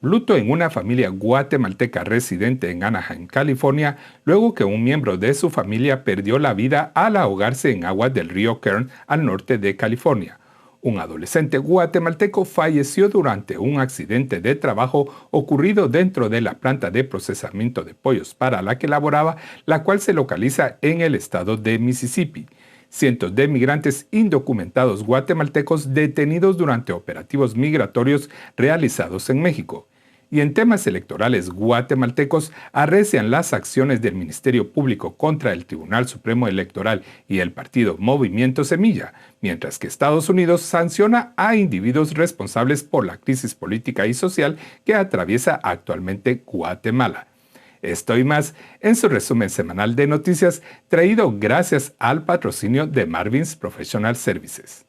Luto en una familia guatemalteca residente en Anaheim, California, luego que un miembro de su familia perdió la vida al ahogarse en aguas del río Kern al norte de California. Un adolescente guatemalteco falleció durante un accidente de trabajo ocurrido dentro de la planta de procesamiento de pollos para la que laboraba, la cual se localiza en el estado de Mississippi. Cientos de migrantes indocumentados guatemaltecos detenidos durante operativos migratorios realizados en México. Y en temas electorales guatemaltecos arrecian las acciones del Ministerio Público contra el Tribunal Supremo Electoral y el partido Movimiento Semilla, mientras que Estados Unidos sanciona a individuos responsables por la crisis política y social que atraviesa actualmente Guatemala. Esto y más en su resumen semanal de noticias, traído gracias al patrocinio de Marvin's Professional Services.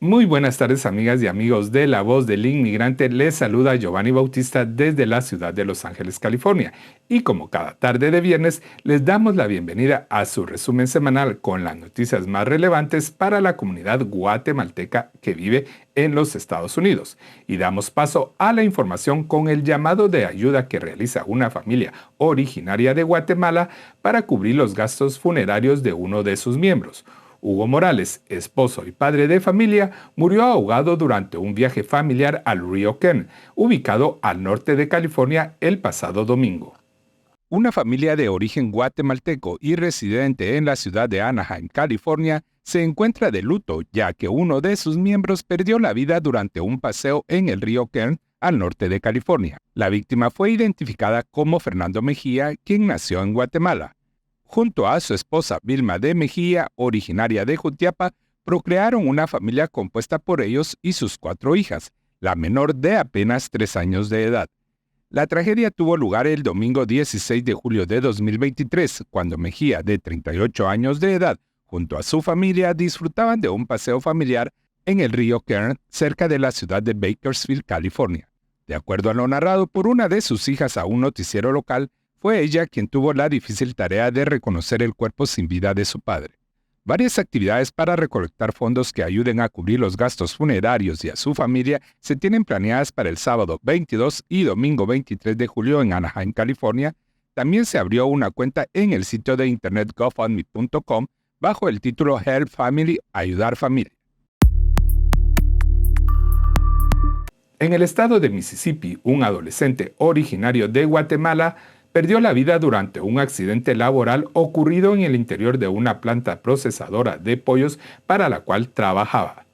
Muy buenas tardes, amigas y amigos de La Voz del Inmigrante. Les saluda Giovanni Bautista desde la ciudad de Los Ángeles, California. Y como cada tarde de viernes, les damos la bienvenida a su resumen semanal con las noticias más relevantes para la comunidad guatemalteca que vive en los Estados Unidos. Y damos paso a la información con el llamado de ayuda que realiza una familia originaria de Guatemala para cubrir los gastos funerarios de uno de sus miembros. Hugo Morales, esposo y padre de familia, murió ahogado durante un viaje familiar al río Kern, ubicado al norte de California, el pasado domingo. Una familia de origen guatemalteco y residente en la ciudad de Anaheim, California, se encuentra de luto ya que uno de sus miembros perdió la vida durante un paseo en el río Kern, al norte de California. La víctima fue identificada como Fernando Mejía, quien nació en Guatemala. Junto a su esposa Vilma de Mejía, originaria de Jutiapa, procrearon una familia compuesta por ellos y sus 4 hijas, la menor de apenas 3 años de edad. La tragedia tuvo lugar el domingo 16 de julio de 2023, cuando Mejía, de 38 años de edad, junto a su familia, disfrutaban de un paseo familiar en el río Kern, cerca de la ciudad de Bakersfield, California. De acuerdo a lo narrado por una de sus hijas a un noticiero local, fue ella quien tuvo la difícil tarea de reconocer el cuerpo sin vida de su padre. Varias actividades para recolectar fondos que ayuden a cubrir los gastos funerarios y a su familia se tienen planeadas para el sábado 22 y domingo 23 de julio en Anaheim, California. También se abrió una cuenta en el sitio de internet gofundme.com bajo el título Help Family, Ayudar Familia. En el estado de Mississippi, un adolescente originario de Guatemala perdió la vida durante un accidente laboral ocurrido en el interior de una planta procesadora de pollos para la cual trabajaba.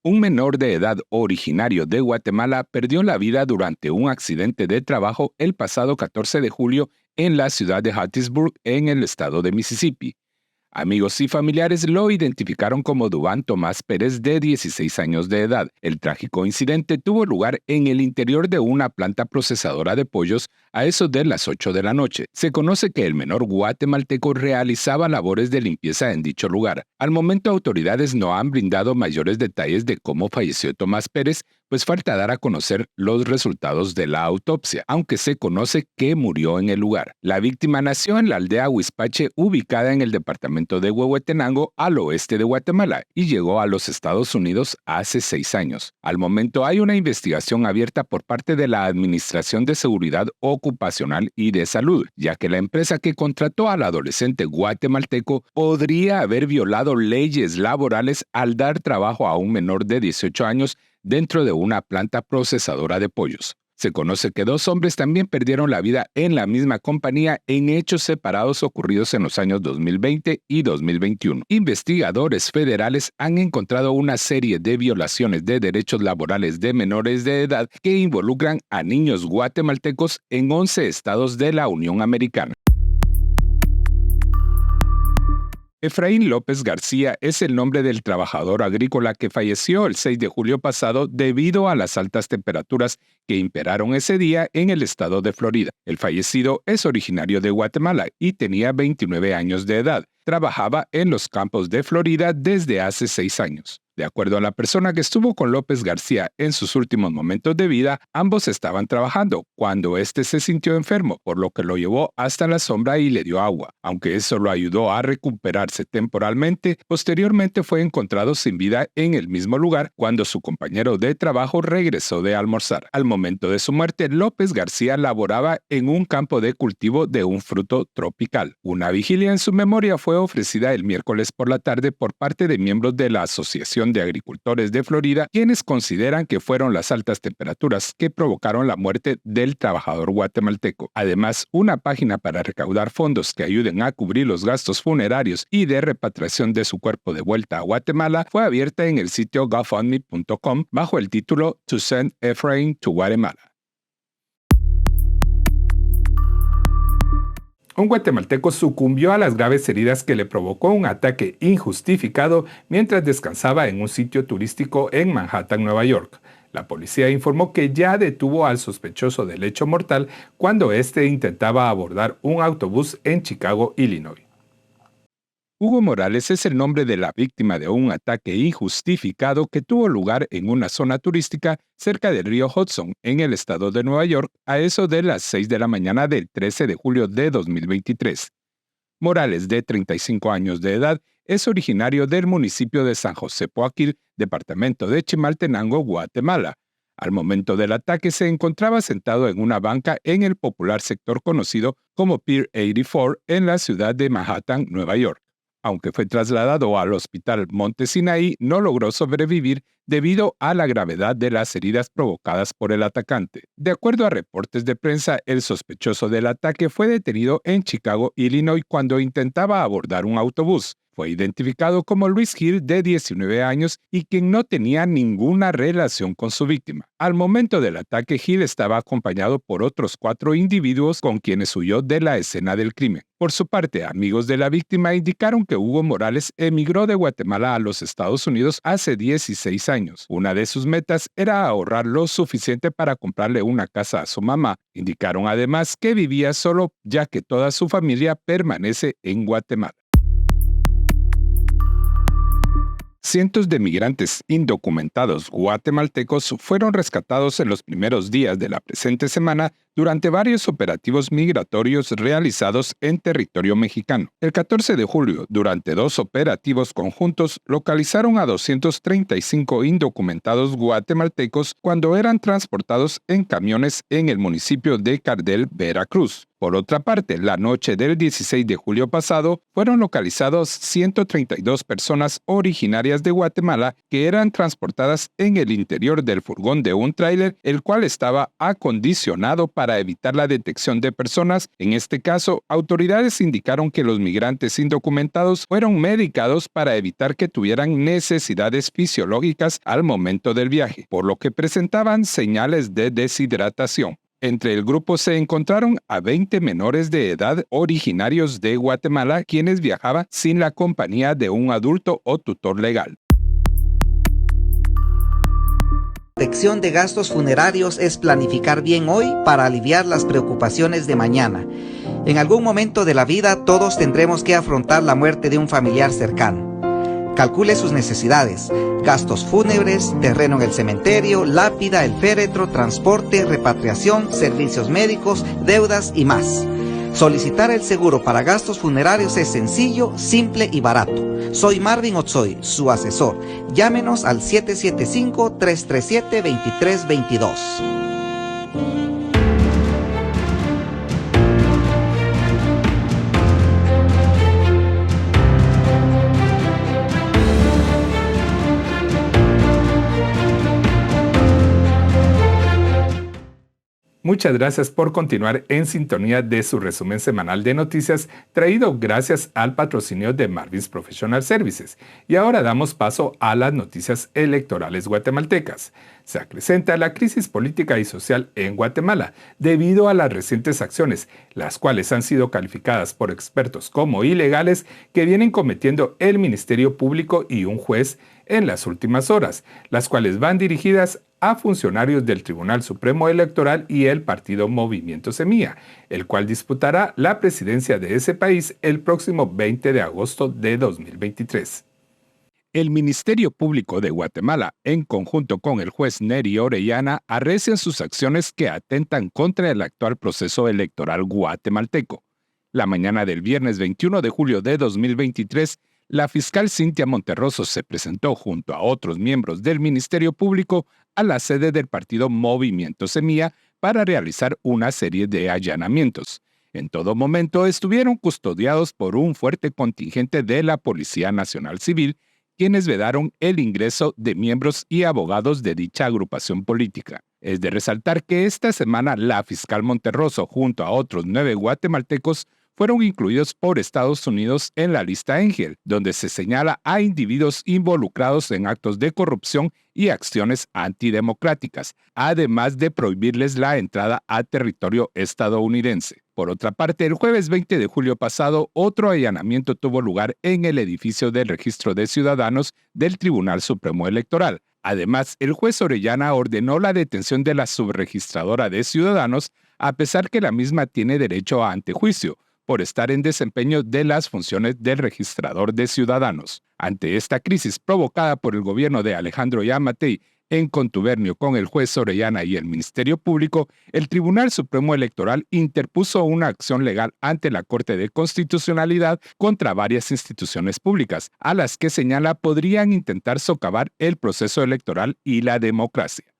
Un menor de edad originario de Guatemala perdió la vida durante un accidente de trabajo el pasado 14 de julio en la ciudad de Hattiesburg, en el estado de Mississippi. Amigos y familiares lo identificaron como Duván Tomás Pérez, de 16 años de edad. El trágico incidente tuvo lugar en el interior de una planta procesadora de pollos a eso de las 8 de la noche. Se conoce que el menor guatemalteco realizaba labores de limpieza en dicho lugar. Al momento, autoridades no han brindado mayores detalles de cómo falleció Tomás Pérez, pues falta dar a conocer los resultados de la autopsia, aunque se conoce que murió en el lugar. La víctima nació en la aldea Huispache, ubicada en el departamento de Huehuetenango, al oeste de Guatemala, y llegó a los Estados Unidos hace 6 años. Al momento hay una investigación abierta por parte de la Administración de Seguridad Ocupacional y de Salud, ya que la empresa que contrató al adolescente guatemalteco podría haber violado leyes laborales al dar trabajo a un menor de 18 años dentro de una planta procesadora de pollos. Se conoce que 2 hombres también perdieron la vida en la misma compañía en hechos separados ocurridos en los años 2020 y 2021. Investigadores federales han encontrado una serie de violaciones de derechos laborales de menores de edad que involucran a niños guatemaltecos en 11 estados de la Unión Americana. Efraín López García es el nombre del trabajador agrícola que falleció el 6 de julio pasado debido a las altas temperaturas que imperaron ese día en el estado de Florida. El fallecido es originario de Guatemala y tenía 29 años de edad. Trabajaba en los campos de Florida desde hace 6 años. De acuerdo a la persona que estuvo con López García en sus últimos momentos de vida, ambos estaban trabajando cuando éste se sintió enfermo, por lo que lo llevó hasta la sombra y le dio agua. Aunque eso lo ayudó a recuperarse temporalmente, posteriormente fue encontrado sin vida en el mismo lugar cuando su compañero de trabajo regresó de almorzar. Al momento de su muerte, López García laboraba en un campo de cultivo de un fruto tropical. Una vigilia en su memoria fue ofrecida el miércoles por la tarde por parte de miembros de la Asociación de Agricultores de Florida, quienes consideran que fueron las altas temperaturas que provocaron la muerte del trabajador guatemalteco. Además, una página para recaudar fondos que ayuden a cubrir los gastos funerarios y de repatriación de su cuerpo de vuelta a Guatemala fue abierta en el sitio gofundme.com bajo el título To Send Efrain to Guatemala. Un guatemalteco sucumbió a las graves heridas que le provocó un ataque injustificado mientras descansaba en un sitio turístico en Manhattan, Nueva York. La policía informó que ya detuvo al sospechoso del hecho mortal cuando éste intentaba abordar un autobús en Chicago, Illinois. Hugo Morales es el nombre de la víctima de un ataque injustificado que tuvo lugar en una zona turística cerca del río Hudson, en el estado de Nueva York, a eso de las 6 de la mañana del 13 de julio de 2023. Morales, de 35 años de edad, es originario del municipio de San José Poaquil, departamento de Chimaltenango, Guatemala. Al momento del ataque se encontraba sentado en una banca en el popular sector conocido como Pier 84 en la ciudad de Manhattan, Nueva York. Aunque fue trasladado al hospital Monte Sinaí, no logró sobrevivir debido a la gravedad de las heridas provocadas por el atacante. De acuerdo a reportes de prensa, el sospechoso del ataque fue detenido en Chicago, Illinois, cuando intentaba abordar un autobús. Fue identificado como Luis Gil, de 19 años, y quien no tenía ninguna relación con su víctima. Al momento del ataque, Gil estaba acompañado por otros 4 individuos con quienes huyó de la escena del crimen. Por su parte, amigos de la víctima indicaron que Hugo Morales emigró de Guatemala a los Estados Unidos hace 16 años. Una de sus metas era ahorrar lo suficiente para comprarle una casa a su mamá. Indicaron además que vivía solo, ya que toda su familia permanece en Guatemala. Cientos de migrantes indocumentados guatemaltecos fueron rescatados en los primeros días de la presente semana durante varios operativos migratorios realizados en territorio mexicano. El 14 de julio, durante 2 operativos conjuntos, localizaron a 235 indocumentados guatemaltecos cuando eran transportados en camiones en el municipio de Cardel, Veracruz. Por otra parte, la noche del 16 de julio pasado, fueron localizados 132 personas originarias de Guatemala que eran transportadas en el interior del furgón de un tráiler, el cual estaba acondicionado para evitar la detección de personas. En este caso, autoridades indicaron que los migrantes indocumentados fueron medicados para evitar que tuvieran necesidades fisiológicas al momento del viaje, por lo que presentaban señales de deshidratación. Entre el grupo se encontraron a 20 menores de edad originarios de Guatemala quienes viajaban sin la compañía de un adulto o tutor legal. La protección de gastos funerarios es planificar bien hoy para aliviar las preocupaciones de mañana. En algún momento de la vida todos tendremos que afrontar la muerte de un familiar cercano. Calcule sus necesidades: gastos fúnebres, terreno en el cementerio, lápida, el féretro, transporte, repatriación, servicios médicos, deudas y más. Solicitar el seguro para gastos funerarios es sencillo, simple y barato. Soy Marvin Otsoy, su asesor. Llámenos al 775-337-2322. Muchas gracias por continuar en sintonía de su resumen semanal de noticias traído gracias al patrocinio de Marvin's Professional Services. Y ahora damos paso a las noticias electorales guatemaltecas. Se acrecenta la crisis política y social en Guatemala debido a las recientes acciones, las cuales han sido calificadas por expertos como ilegales, que vienen cometiendo el Ministerio Público y un juez en las últimas horas, las cuales van dirigidas a funcionarios del Tribunal Supremo Electoral y el partido Movimiento Semilla, el cual disputará la presidencia de ese país el próximo 20 de agosto de 2023. El Ministerio Público de Guatemala, en conjunto con el juez Neri Orellana, arrecian sus acciones que atentan contra el actual proceso electoral guatemalteco. La mañana del viernes 21 de julio de 2023, la fiscal Cintia Monterroso se presentó junto a otros miembros del Ministerio Público a la sede del partido Movimiento Semilla para realizar una serie de allanamientos. En todo momento estuvieron custodiados por un fuerte contingente de la Policía Nacional Civil, quienes vedaron el ingreso de miembros y abogados de dicha agrupación política. Es de resaltar que esta semana la fiscal Monterroso, junto a otros 9 guatemaltecos, fueron incluidos por Estados Unidos en la lista Ángel, donde se señala a individuos involucrados en actos de corrupción y acciones antidemocráticas, además de prohibirles la entrada a territorio estadounidense. Por otra parte, el jueves 20 de julio pasado, otro allanamiento tuvo lugar en el edificio del Registro de Ciudadanos del Tribunal Supremo Electoral. Además, el juez Orellana ordenó la detención de la subregistradora de Ciudadanos, a pesar que la misma tiene derecho a antejuicio, por estar en desempeño de las funciones del registrador de ciudadanos. Ante esta crisis provocada por el gobierno de Alejandro Yamatei, en contubernio con el juez Orellana y el Ministerio Público, el Tribunal Supremo Electoral interpuso una acción legal ante la Corte de Constitucionalidad contra varias instituciones públicas, a las que señala podrían intentar socavar el proceso electoral y la democracia.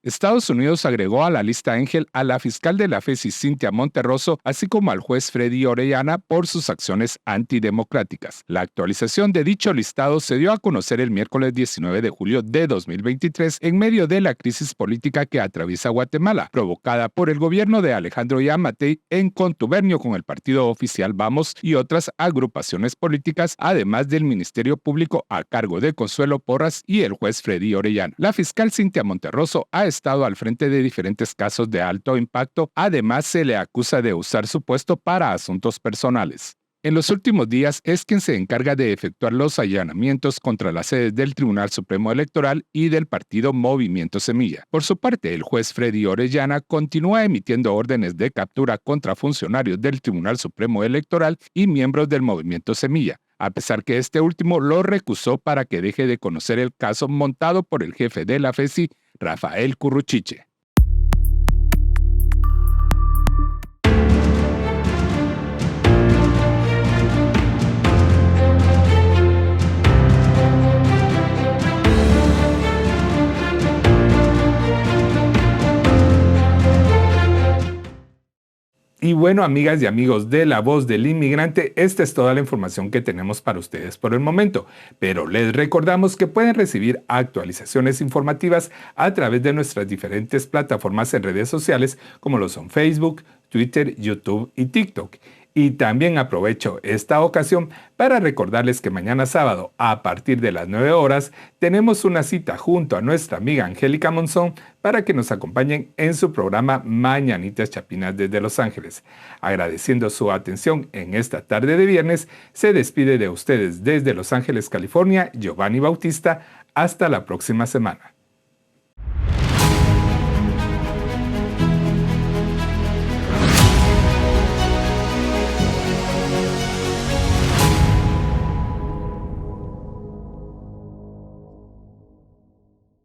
Estados Unidos agregó a la lista Ángel a la fiscal de la FESI Cintia Monterroso, así como al juez Freddy Orellana por sus acciones antidemocráticas. La actualización de dicho listado se dio a conocer el miércoles 19 de julio de 2023 en medio de la crisis política que atraviesa Guatemala, provocada por el gobierno de Alejandro Yamatei en contubernio con el partido oficial Vamos y otras agrupaciones políticas, además del Ministerio Público a cargo de Consuelo Porras y el juez Freddy Orellana. La fiscal Cintia Monterroso ha estado al frente de diferentes casos de alto impacto. Además, se le acusa de usar su puesto para asuntos personales. En los últimos días es quien se encarga de efectuar los allanamientos contra las sedes del Tribunal Supremo Electoral y del partido Movimiento Semilla. Por su parte, el juez Freddy Orellana continúa emitiendo órdenes de captura contra funcionarios del Tribunal Supremo Electoral y miembros del Movimiento Semilla, a pesar que este último lo recusó para que deje de conocer el caso montado por el jefe de la FESI, Rafael Curruchiche. Y bueno, amigas y amigos de La Voz del Inmigrante, esta es toda la información que tenemos para ustedes por el momento. Pero les recordamos que pueden recibir actualizaciones informativas a través de nuestras diferentes plataformas en redes sociales, como lo son Facebook, Twitter, YouTube y TikTok. Y también aprovecho esta ocasión para recordarles que mañana sábado, a partir de las 9 horas, tenemos una cita junto a nuestra amiga Angélica Monzón para que nos acompañen en su programa Mañanitas Chapinas desde Los Ángeles. Agradeciendo su atención en esta tarde de viernes, se despide de ustedes desde Los Ángeles, California, Giovanni Bautista. Hasta la próxima semana.